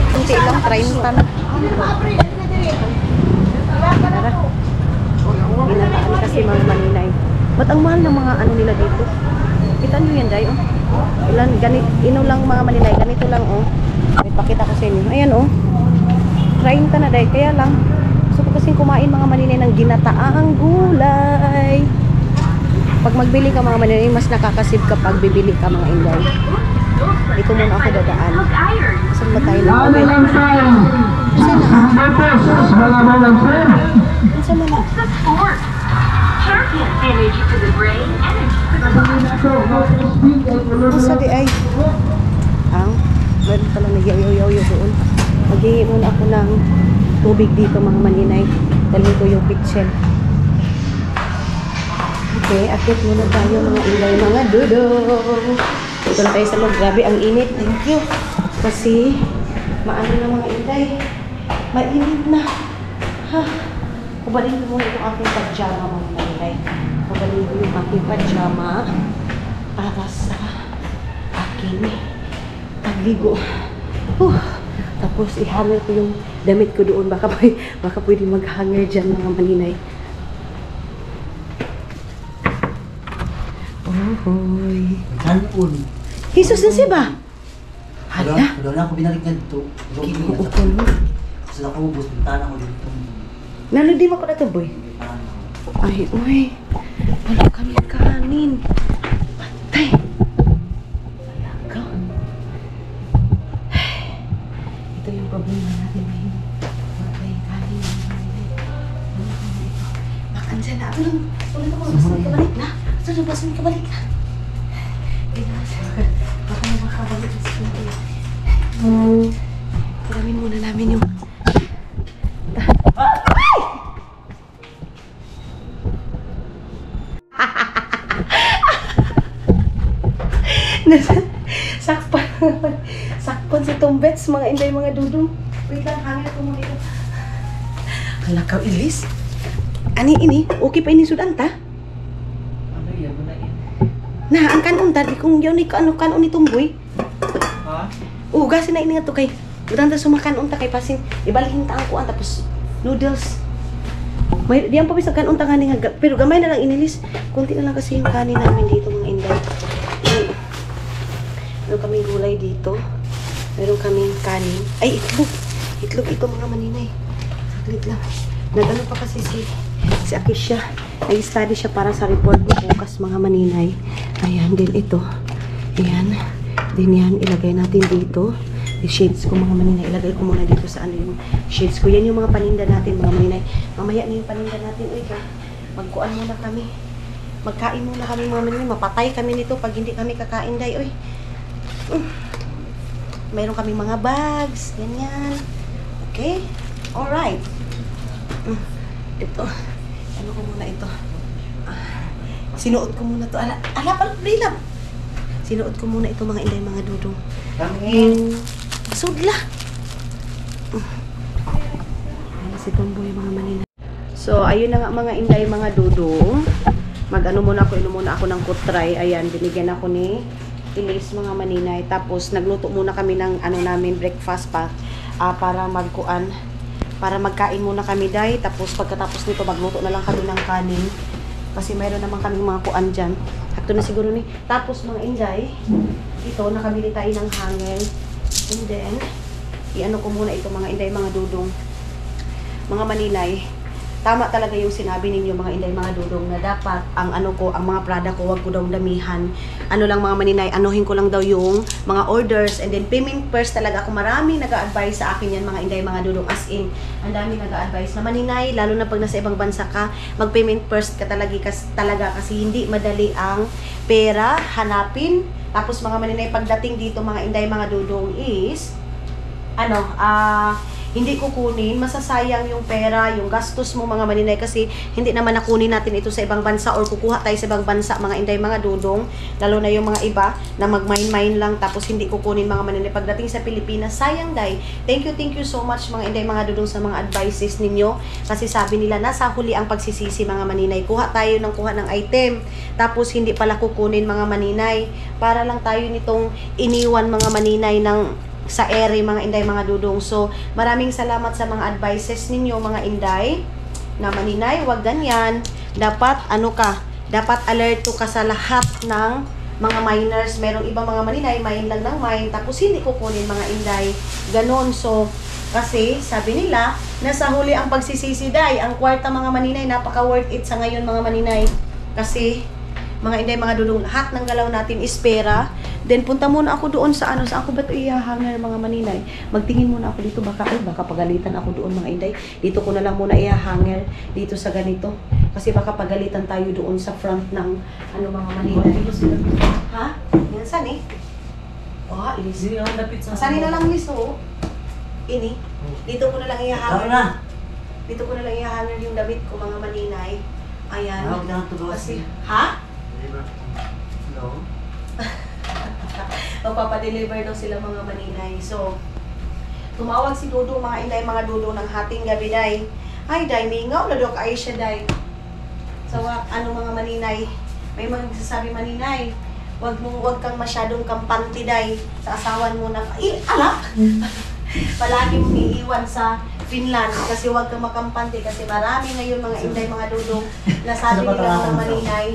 Kunti lang, 30 na. Tara. Ginataan kasi mga maninay. Ba't ang mahal ng mga ano nila dito? Kita nyo yan, Day, oh. Ilan, ino lang mga maninay. Ganito lang, oh. May pakita ko sa inyo. Ayan, oh. 30 na, Day. Kaya lang, gusto ko kasing kumain mga maninay ng ginataang gulay. Pag magbili ka mga maninay, mas nakakasib kapag bibili ka mga inday. Ito muna ako dadaan. Saan ba tayo na? Okay. Saan na? Saan na? Masa di ay? Ang? Meron palang nagyaw-yaw-yaw doon. Maghingi muna ako ng tubig dito mga maninay. Dalhin ko yung pitchel. Okay, akit muna tayo mga inday, mga dudong. Ito na tayo sa loob. Grabe, ang init. Thank you. Kasi, maano na mga inday. Mainit na. Ha. Kubalin ko muna itong aking pajama mga inday. Kubalin ko yung aking pajama para sa aking pagligo. Tapos, i-hanger ko yung damit ko doon. Baka pwede mag-hanger dyan mga maninay. Hoy. Kanon. Jesus na siya ba? Hala. Wala ako binalik na dito. Kinuupo mo. Kasi ako ubos, pintahan ako dito. Naludi mo ko na ito, boy. Ay, uy. Wala kami kanin. Patay. Ikaw. Ito yung problema natin ngayon. Wala tayong kanin. Makan dyan na. Ulit ako. Basahin ka balik na. Saan basahin ka balik na? Baka na makabalik sa sila. Kiramin muna namin yung... Sakpan si Tombets, mga inday, mga dudong. Wait lang, hangin ko muna ito. Halakaw, Ilis. Ani ini, okay pa ini sudan ta? Ano yan? Ano yan? Na, ang kanon ta, di kong yun, ano kanon ni Tumboy. Ha? Gasin na ini nga to kay. Budang ta sumakanon ta kay pasin. Ibalihin ta ang kuan, tapos noodles. May diyan pa bisa kanon ta nga pero gamay na lang inilis. Kunti na lang kasi yung kanin namin dito mga inday. Meron kaming gulay dito. Meron kaming kanin. Ay, itlog. Itlog ito mga maninay. Saglit lang. Nag-ano pa kasi si Akisha. Nag-study siya para sa report mo bukas mga maninay. Ayan, din ito. Ayan. Din yan, ilagay natin dito. Yung shades ko mga maninay. Ilagay ko muna dito sa ano yung shades ko. Yan yung mga paninda natin mga maninay. Mamaya na yung paninda natin. Uy, magkuan muna kami. Magkain muna kami mga maninay. Mapatay kami nito pag hindi kami kakain day. Uy. Mayroon kami mga bags. Ganyan. Okay? Alright. Ito. Ano ko muna ito? Sinuot ko muna to. Alap. Sinuot ko muna ito mga inday, mga dudong. Sudla. Ayan si Tomboy, mga manina. So, ayun na nga mga inday, mga dudong. Inom muna ako ng kutray. Ayan, binigyan ako ni Elise, mga maninay. Tapos, nagluto muna kami ng breakfast pa. Para magkain muna kami, day. Tapos, pagkatapos nito, magluto na lang kami ng kanin. Kasi mayroon naman kaming mga kuan dyan. Sakto na siguro ni. Tapos, mga inday, ito, nakabili tayo ng hangin. And then, i-ano ko muna ito, mga inday, mga dudong. Mga maninay, tama talaga yung sinabi ninyo, mga inday, mga dudong, na dapat ang mga product ko, wag ko daw damihan. Ano lang, mga maninay, anuhin ko lang daw yung mga orders, and then payment first talaga. Ako marami nag-a-advise sa akin yan, mga inday, mga dudong, as in, ang dami nag-a-advise na maninay, lalo na pag nasa ibang bansa ka, mag-payment first ka talaga kasi hindi madali ang pera hanapin. Tapos mga maninay, pagdating dito, mga inday, mga dudong, is hindi kukunin, masasayang yung pera, yung gastos mo, mga maninay, kasi hindi naman nakunin natin ito sa ibang bansa or kukuha tayo sa ibang bansa, mga inday, mga dudong, lalo na yung mga iba na mag-mine lang tapos hindi kukunin, mga maninay, pagdating sa Pilipinas, sayang, day. Thank you so much, mga inday, mga dudong, sa mga advices ninyo, kasi sabi nila, nasa huli ang pagsisisi, mga maninay. Kuha tayo ng item, tapos hindi pala kukunin, mga maninay, para lang tayo nitong iniwan, mga maninay, sa ere, mga inday, mga dudong. So, maraming salamat sa mga advices ninyo, mga inday, na maninay, wag ganyan. Dapat, dapat alerto ka sa lahat ng mga miners. Merong ibang mga maninay, mine lang ng mine, tapos hindi kukunin, mga inday. Ganon. So, kasi, sabi nila, nasa huli ang pagsisisi, day. Ang kwarta, mga maninay, napaka worth it sa ngayon, mga maninay. Kasi, mga inday, mga dudong, lahat ng galaw natin is pera. Then, punta muna ako doon sa saan ko ba ito ihahanger, mga maninay? Magtingin muna ako dito, baka pagalitan ako doon, mga inday. Dito ko na lang muna ihahanger, dito sa ganito. Kasi baka pagalitan tayo doon sa front ng, mga maninay. Ha? Yan, saan eh? Ilis. Saan na lang, Liz, Ini. Dito ko na lang ihahanger. Dito ko na lang ihahanger yung damit ko, mga maninay. Ayan. Kasi, ha? No. Magpapadeliver daw sila, mga maninay. So, tumawag si Dudong, mga inday, mga dudong, ng hating gabi, day. Ay, day, mingaw na daw kayo siya, day. So, mga maninay, may magsasabi, maninay, wag kang masyadong kampante, day, sa asawan mo na, palagi mong iiwan sa Finland, kasi wag kang makampante, kasi marami ngayon, mga inday, mga dudong, nasabi nila, mga maninay,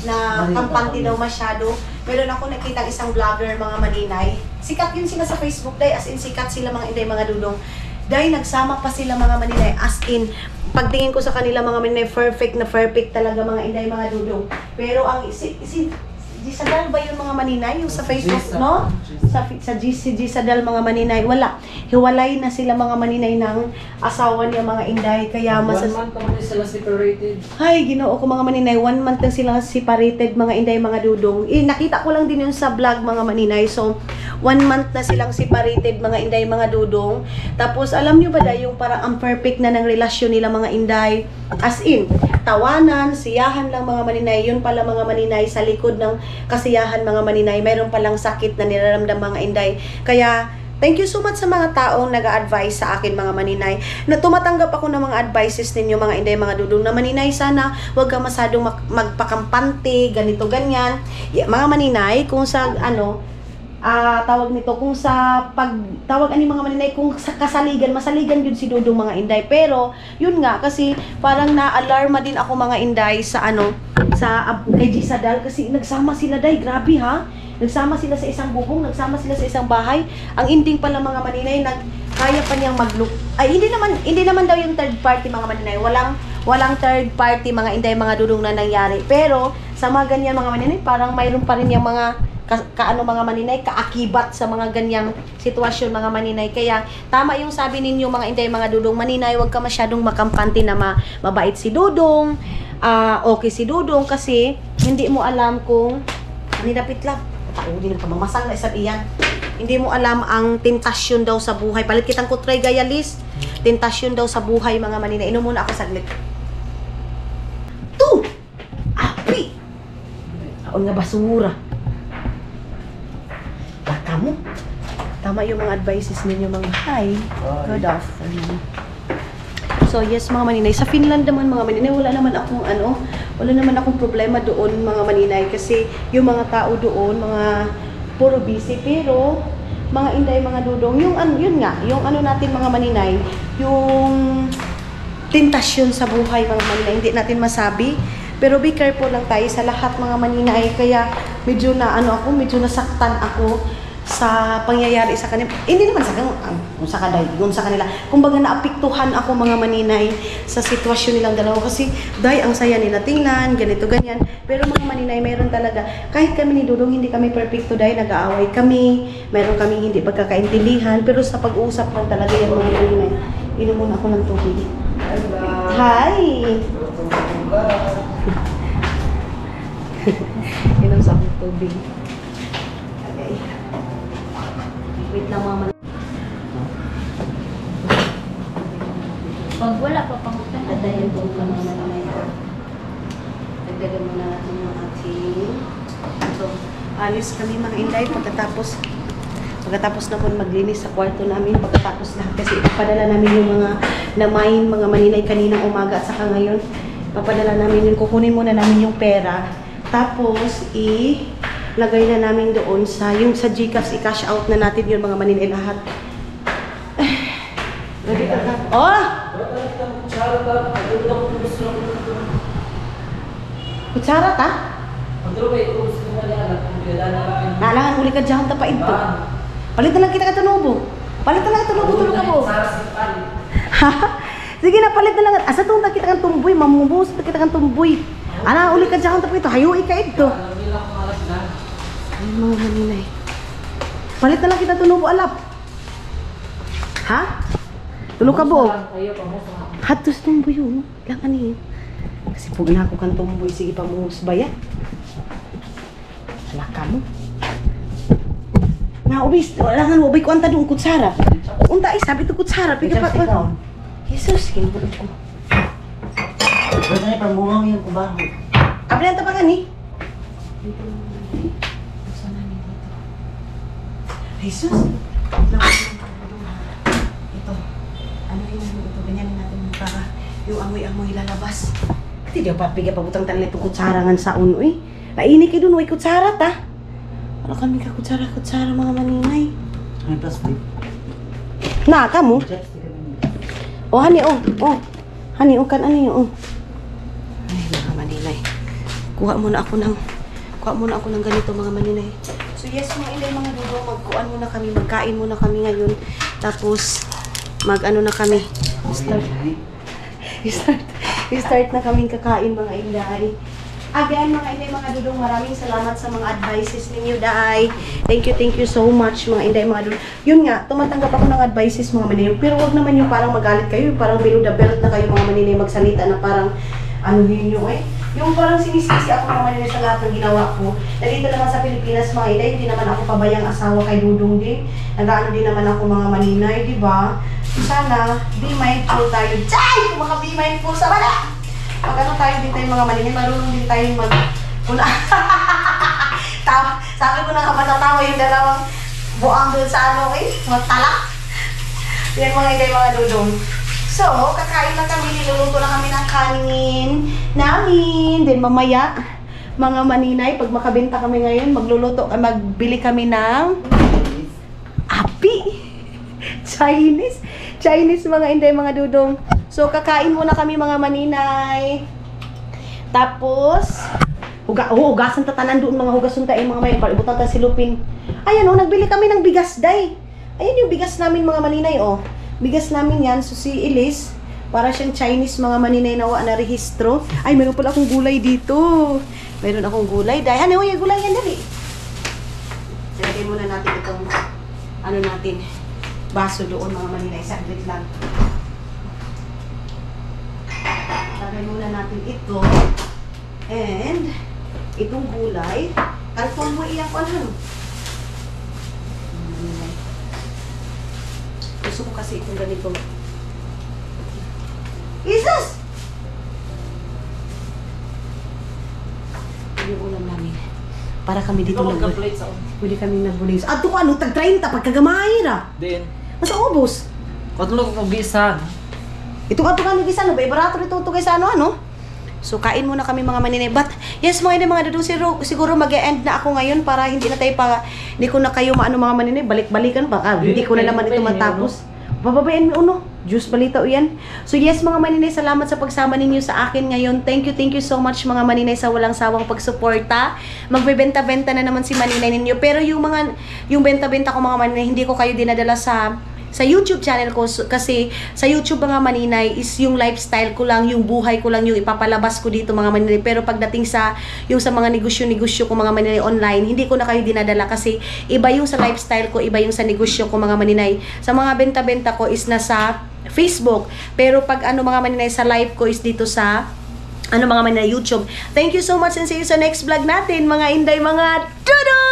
na kampante daw masyado. Meron ako nakita isang vlogger, mga maninay. Sikat yun sila sa Facebook, day. As in, sikat sila, mga inday, mga dudong. Day, nagsama pa sila, mga maninay. As in, pagtingin ko sa kanila, mga maninay, perfect talaga, mga inday, mga dudong. Pero ang Gisadal ba yun, mga maninay? Yung sa Facebook, no? Sa Gisadal, mga maninay. Wala. Hiwalay na sila, mga maninay, ng asawa niya, mga inday. Kaya 1 month pa man sila separated. Ay, Ginoo ko, mga maninay. 1 month lang sila separated, mga inday, mga dudong. Nakita ko lang din yun sa vlog, mga maninay. So, 1 month na silang separated, mga inday, mga dudong. Tapos, alam nyo ba, day, yung parang unperfect na ng relasyon nila, mga inday. As in, tawanan, siyahan lang, mga maninay. Yun pala, mga maninay, sa likod ng kasiyahan, mga maninay, mayroon palang sakit na niraramdam, mga inday. Kaya, thank you so much sa mga taong nag-a-advise sa akin, mga maninay, na tumatanggap ako ng mga advices ninyo, mga inday, mga dudong, na maninay, sana huwag ka masadong magpakampante, ganito, ganyan. Mga maninay, kung sa, tawag nito, kung sa pagtawag mga maninay, kung sa kasaligan, masaligan yun si Dudong, mga inday. Pero, yun nga, kasi parang na-alarma din ako, mga inday, sa kay Gisadal, kasi nagsama sila, day, grabe, ha? Nagsama sila sa isang bubong, nagsama sila sa isang bahay. Ang ending pala, mga maninay, kaya pa niyang mag-look. Ay, hindi naman daw yung third party, mga maninay. Walang third party, mga inday, mga dudong, na nangyari. Pero, sa mga ganyan, mga maninay, parang mayroon pa rin yung mga mga maninay, kaakibat sa mga ganyang sitwasyon, mga maninay. Kaya, tama yung sabi ninyo, mga inday, mga dudong, maninay, huwag ka masyadong makampante na mabait si Dudong, okay si Dudong, kasi hindi mo alam kung, nidapit lang, hindi na pamamasang na isang iyan. Hindi mo alam ang tentasyon daw sa buhay. Palit kitang kutray, gayalis. Tentasyon daw sa buhay, mga maninay. Inom muna ako saglit. kuan nga basura. Baka mo. Tama yung mga advices ninyo mga hi. Good afternoon. So yes mga maninay, sa Finland naman mga maninay, wala naman akong problema doon mga maninay kasi yung mga tao doon, mga puro busy, pero mga inday, mga dudong, yung natin mga maninay, yung tentasyon sa buhay mga maninay, hindi natin masabi. Pero be careful lang tayo sa lahat mga maninay. Kaya medyo nasaktan ako sa pangyayari sa kanila. Hindi naman sa kanila. Kumbaga naapektuhan ako mga maninay sa sitwasyon nilang dalawa. Kasi day, ang saya nila tingnan, ganito, ganyan. Pero mga maninay, mayroon talaga. Kahit kami ni Dudong, hindi kami perfecto day, nag-aaway kami. Mayroon kami hindi pagkakaintindihan. Pero sa pag-uusap lang talaga yung mga maninay. Inom muna ako ng tubig. Hi! Inom sa akong tubig. Okay. Wait lang mga maninay. Pag wala pa pang Dadayan po ka mga maninay. Dagdagan muna natin yung ating alis kami mga inday pagkatapos na po maglinis sa kwarto namin, pagkatapos lahat kasi ipapadala namin yung mga namain mga maninay kaninang umaga at saka ngayon papadala namin yun, kukunin muna namin yung pera tapos lagay na namin doon sa GCash, i-cash out na natin yun mga maninay lahat. Ready ka na? Oh! Kutsara ta? Naalangan uli ka dyan pa ito. Palit na lang kita katunubo. Palit na lang katunubo, tulog ka po. Sige na, palit na lang. Asa itong kita kang tumboy, mamubos kita kang tumboy. Ala, uli ka dyan pa ito. Hayuin ka ito. Ay, mga maninay. Palit na lang kita tunubo, alap. Ha? Tulog ka po. Hatos tumboy yun. Lang ano yun. Kasi pag na ako kang tumboy, sige pa mo husbaya. Alaka mo. Naubis, wala nga ubay ko anta doon kutsara. Unta ay sabi to kutsara, piga pa. Jesus, kinuha ko. Pwede na pambungaw yung kubaho. Ablan ta pa gani. Jesus. Ito. Ano yun ito? Ganyan natin para yung amoy-amoy lalabas. Hindi daw papiga pabutang talang itong kutsarangan sa uno eh. Naini kayo doon, way kutsara ta. Wala kami ka kutsara-kutsara mga maninay. May plastic. Naka mo? Oh, hani, oh. Hani, kan ano yun, oh. Ay, mga maninay. Kuha muna ako ng ganito mga maninay. So yes, mga ilay mga dudo, magkain muna kami ngayon. Tapos, mag-ano na kami. Start na kaming kakain mga inday. Again mga inday mga dudong, maraming salamat sa mga advices ninyo day. Thank you so much mga inday mga dudong. Yun nga, tumatanggap ako ng advices mga maninay. Pero wag naman yung parang magalit kayo, parang below the belt na kayo mga maninay magsalita na parang ano yun yung yung parang sinisisi ako mga maninay sa lahat ng ginawa ko. Nandito naman sa Pilipinas mga inday, hindi naman ako pabayang asawa kay Dudong din. Nag-ano din naman ako mga maninay, di ba? Sana, be mindful tayo. Chay! Maka-be mindful sa wala! Pag-ano tayo din tayo mga maninay, marunong din tayong sabi ko na nga matatawa yung dalawang buang doon sa ano mga talak. Yan mga inday mga dudong. So, kakain lang kami, niluluto lang kami ng kanin namin. Then mamaya, mga maninay, pag makabenta kami ngayon, magbili kami ng api. Chinese mga inday mga dudong. So, kakain muna kami mga maninay. Tapos, hugasan tatanan doon mga hugasan tayo mga may ibutan tayo silupin. Ayan o, nagbili kami ng bigas day. Ayan yung bigas namin mga maninay o. Bigas namin yan. So, si Elise, para siyang Chinese mga maninay na na rehistro. Ay, meron pala akong gulay dito. Meron akong gulay day. Ano yung gulay yan dali? Lagay muna natin itong baso doon mga maninay. Saglit lang. Lagay muna natin ito. And, itong gulay. Kalpon mo iyak ko ano. Gusto ko kasi itong ganito. Jesus! Ito yung ulam namin. para kami dito Ikaw nag magka-plate sa pwede kami nagbulay. Ato ko ano tag 30 pagkagamay ra. Din. Masa ubos. Katulog ko gisan. Ito ka nung isa, no? Barato ito guys, ano? So, kain muna kami mga maninay. But, yes, mga dadu, siguro mag-e-end na ako ngayon para hindi na tayo hindi ko na kayo mga maninay, balik-balikan baka hindi ko na naman ito matapos. Bababayan mo, no? Juice balita o yan. So, yes, mga maninay, salamat sa pagsama ninyo sa akin ngayon. Thank you so much mga maninay sa walang sawang pagsuporta. Magbebenta-benta na naman si maninay ninyo. Pero yung benta-benta ko mga maninay, hindi ko kayo dinadala sa YouTube channel ko kasi sa YouTube mga maninay is yung lifestyle ko lang, yung buhay ko lang yung ipapalabas ko dito mga maninay. Pero pagdating sa mga negosyo ko mga maninay online, hindi ko na kayo dinadala kasi iba yung sa lifestyle ko, iba yung sa negosyo ko mga maninay. Sa mga benta-benta ko is nasa Facebook. Pero pag mga maninay sa live ko is dito sa mga maninay YouTube. Thank you so much and see you sa next vlog natin mga inday mga dudu!